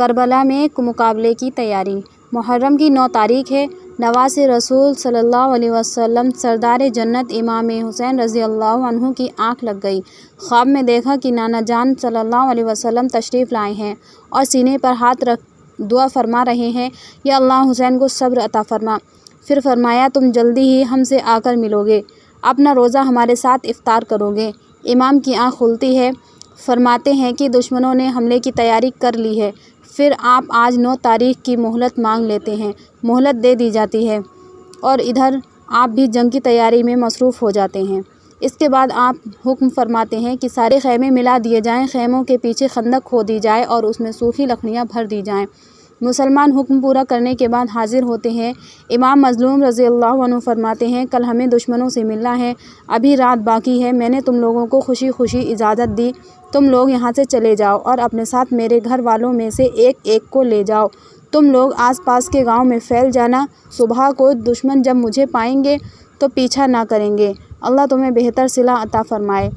کربلا میں مقابلے کی تیاری۔ محرم کی 9 تاریخ ہے۔ نواز رسول صلی اللہ علیہ وسلم سردار جنت امام حسین رضی اللہ عنہ کی آنکھ لگ گئی۔ خواب میں دیکھا کہ نانا جان صلی اللہ علیہ وسلم تشریف لائے ہیں اور سینے پر ہاتھ رکھ دعا فرما رہے ہیں، یا اللہ حسین کو صبر عطا فرما۔ پھر فرمایا، تم جلدی ہی ہم سے آ کر ملو گے، اپنا روزہ ہمارے ساتھ افطار کرو گے۔ امام کی آنکھ کھلتی ہے، فرماتے ہیں کہ دشمنوں نے حملے کی تیاری کر لی ہے۔ پھر آپ آج 9 تاریخ کی مہلت مانگ لیتے ہیں، مہلت دے دی جاتی ہے، اور ادھر آپ بھی جنگ کی تیاری میں مصروف ہو جاتے ہیں۔ اس کے بعد آپ حکم فرماتے ہیں کہ سارے خیمے ملا دیے جائیں، خیموں کے پیچھے خندق کھودی جائے اور اس میں سوکھی لکڑیاں بھر دی جائیں۔ مسلمان حکم پورا کرنے کے بعد حاضر ہوتے ہیں۔ امام مظلوم رضی اللہ عنہ فرماتے ہیں، کل ہمیں دشمنوں سے ملنا ہے، ابھی رات باقی ہے، میں نے تم لوگوں کو خوشی خوشی اجازت دی، تم لوگ یہاں سے چلے جاؤ اور اپنے ساتھ میرے گھر والوں میں سے ایک ایک کو لے جاؤ۔ تم لوگ آس پاس کے گاؤں میں پھیل جانا، صبح کو دشمن جب مجھے پائیں گے تو پیچھا نہ کریں گے، اللہ تمہیں بہتر صلہ عطا فرمائے۔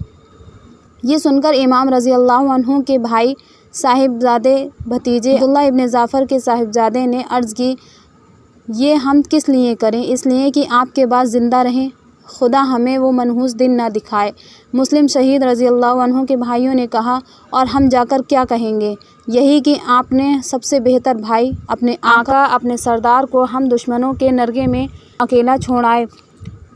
یہ سن کر امام رضی اللہ عنہ کے بھائی صاحبزادے بھتیجے عبداللہ ابن جعفر کے صاحبزادے نے عرض کی، یہ ہم کس لیے کریں؟ اس لیے کہ آپ کے بعد زندہ رہیں، خدا ہمیں وہ منحوس دن نہ دکھائے۔ مسلم شہید رضی اللہ عنہ کے بھائیوں نے کہا، اور ہم جا کر کیا کہیں گے؟ یہی کہ آپ نے سب سے بہتر بھائی، اپنے آقا، اپنے سردار کو ہم دشمنوں کے نرغے میں اکیلا چھوڑ آئے،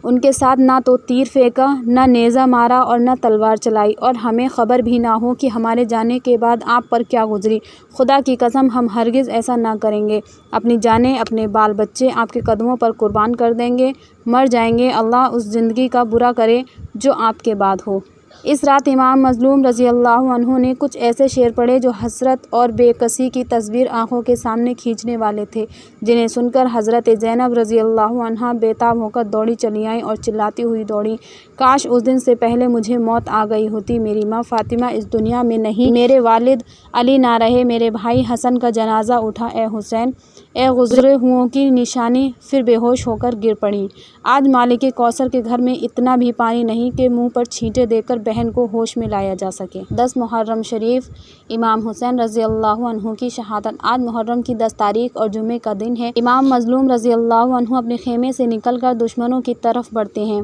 ان کے ساتھ نہ تو تیر پھینکا، نہ نیزہ مارا اور نہ تلوار چلائی، اور ہمیں خبر بھی نہ ہو کہ ہمارے جانے کے بعد آپ پر کیا گزری۔ خدا کی قسم ہم ہرگز ایسا نہ کریں گے، اپنی جانیں، اپنے بال بچے آپ کے قدموں پر قربان کر دیں گے، مر جائیں گے، اللہ اس زندگی کا برا کرے جو آپ کے بعد ہو۔ اس رات امام مظلوم رضی اللہ عنہ نے کچھ ایسے شعر پڑھے جو حسرت اور بے کسی کی تصویر آنکھوں کے سامنے کھینچنے والے تھے، جنہیں سن کر حضرت زینب رضی اللہ عنہا بے تاب ہو کر دوڑی چلی آئیں اور چلاتی ہوئی دوڑیں، کاش اس دن سے پہلے مجھے موت آ گئی ہوتی، میری ماں فاطمہ اس دنیا میں نہیں، میرے والد علی نہ رہے، میرے بھائی حسن کا جنازہ اٹھا، اے حسین، اے گزرے ہوئوں کی نشانی، پھر بے ہوش ہو کر گر پڑیں۔ آج مالک کوثر کے گھر میں اتنا بھی پانی نہیں کہ منہ پر چھینٹے دے کر بہن کو ہوش میں لایا جا سکے۔ 10 محرم شریف امام حسین رضی اللہ عنہ کی شہادت۔ آج محرم کی 10 تاریخ اور جمعے کا دن ہے۔ امام مظلوم رضی اللہ عنہ اپنے خیمے سے نکل کر دشمنوں کی طرف بڑھتے ہیں۔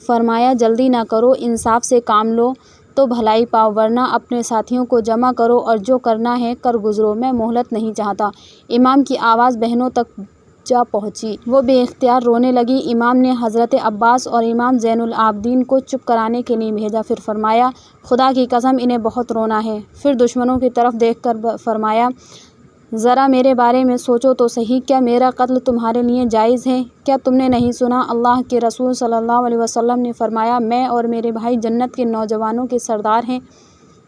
فرمایا، جلدی نہ کرو، انصاف سے کام لو تو بھلائی پاؤ، ورنہ اپنے ساتھیوں کو جمع کرو اور جو کرنا ہے کر گزرو، میں مہلت نہیں چاہتا۔ امام کی آواز بہنوں تک جا پہنچی، وہ بے اختیار رونے لگی۔ امام نے حضرت عباس اور امام زین العابدین کو چپ کرانے کے لیے بھیجا، پھر فرمایا، خدا کی قسم انہیں بہت رونا ہے۔ پھر دشمنوں کی طرف دیکھ کر فرمایا، ذرا میرے بارے میں سوچو تو صحیح، کیا میرا قتل تمہارے لیے جائز ہے؟ کیا تم نے نہیں سنا اللہ کے رسول صلی اللہ علیہ وسلم نے فرمایا، میں اور میرے بھائی جنت کے نوجوانوں کے سردار ہیں؟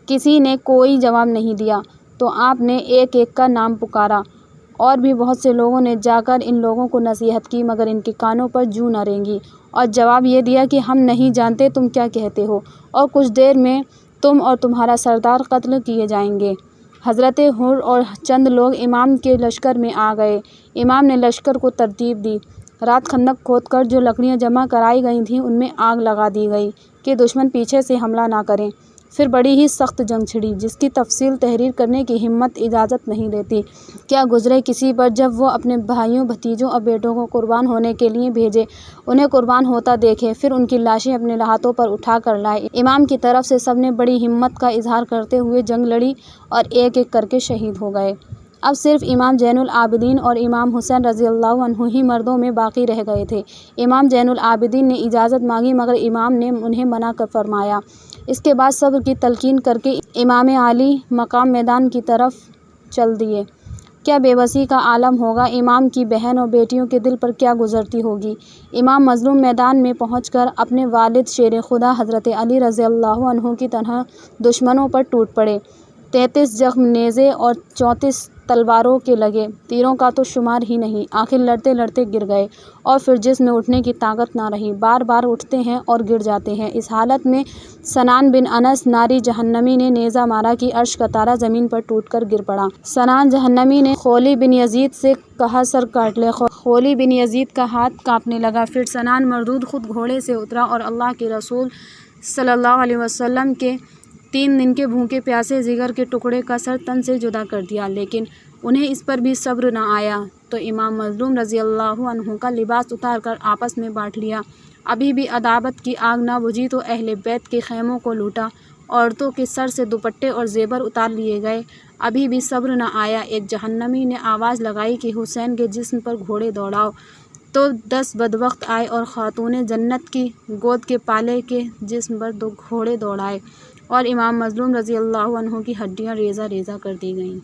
کسی نے کوئی جواب نہیں دیا تو آپ نے ایک ایک کا نام پکارا، اور بھی بہت سے لوگوں نے جا کر ان لوگوں کو نصیحت کی، مگر ان کے کانوں پر جوں نہ رینگی، اور جواب یہ دیا کہ ہم نہیں جانتے تم کیا کہتے ہو، اور کچھ دیر میں تم اور تمہارا سردار قتل کیے جائیں گے۔ حضرت حر اور چند لوگ امام کے لشکر میں آ گئے۔ امام نے لشکر کو ترتیب دی، رات خندق کھود کر جو لکڑیاں جمع کرائی گئی تھیں ان میں آگ لگا دی گئی کہ دشمن پیچھے سے حملہ نہ کریں۔ پھر بڑی ہی سخت جنگ چھڑی، جس کی تفصیل تحریر کرنے کی ہمت اجازت نہیں دیتی۔ کیا گزرے کسی پر جب وہ اپنے بھائیوں، بھتیجوں اور بیٹوں کو قربان ہونے کے لیے بھیجے، انہیں قربان ہوتا دیکھے، پھر ان کی لاشیں اپنے ہاتھوں پر اٹھا کر لائے۔ امام کی طرف سے سب نے بڑی ہمت کا اظہار کرتے ہوئے جنگ لڑی اور ایک ایک کر کے شہید ہو گئے۔ اب صرف امام زین العابدین اور امام حسین رضی اللہ عنہ ہی مردوں میں باقی رہ گئے تھے۔ امام زین العابدین نے اجازت مانگی مگر امام نے انہیں منع فرمایا۔ اس کے بعد صبر کی تلقین کر کے امام علی مقام میدان کی طرف چل دیے۔ کیا بے بسی کا عالم ہوگا، امام کی بہن اور بیٹیوں کے دل پر کیا گزرتی ہوگی۔ امام مظلوم میدان میں پہنچ کر اپنے والد شیر خدا حضرت علی رضی اللہ عنہ کی طرح دشمنوں پر ٹوٹ پڑے۔ 33 زخم نیزے اور 34 تلواروں کے لگے، تیروں کا تو شمار ہی نہیں، آخر لڑتے لڑتے گر گئے، اور پھر جسم میں اٹھنے کی طاقت نہ رہی، بار بار اٹھتے ہیں اور گر جاتے ہیں۔ اس حالت میں سنان بن انس ناری جہنمی نے نیزہ مارا کہ عرش کا تارا زمین پر ٹوٹ کر گر پڑا۔ سنان جہنمی نے خولی بن یزید سے کہا، سر کاٹ لے۔ خولی بن یزید کا ہاتھ کانپنے لگا۔ پھر سنان مردود خود گھوڑے سے اترا اور اللہ کے رسول صلی اللہ علیہ وسلم کے 3 دن کے بھوکے پیاسے جگر کے ٹکڑے کا سر تن سے جدا کر دیا، لیکن انہیں اس پر بھی صبر نہ آیا تو امام مظلوم رضی اللہ عنہ کا لباس اتار کر آپس میں بانٹ لیا۔ ابھی بھی عداوت کی آگ نہ بجھی تو اہل بیت کے خیموں کو لوٹا، عورتوں کے سر سے دوپٹے اور زیور اتار لیے گئے۔ ابھی بھی صبر نہ آیا، ایک جہنمی نے آواز لگائی کہ حسین کے جسم پر گھوڑے دوڑاؤ، تو 10 بدبخت آئے اور خاتون جنت کی گود کے پالے کے جسم پر 2 گھوڑے دوڑائے اور امام مظلوم رضی اللہ عنہ کی ہڈیاں ریزہ ریزہ کر دی گئیں۔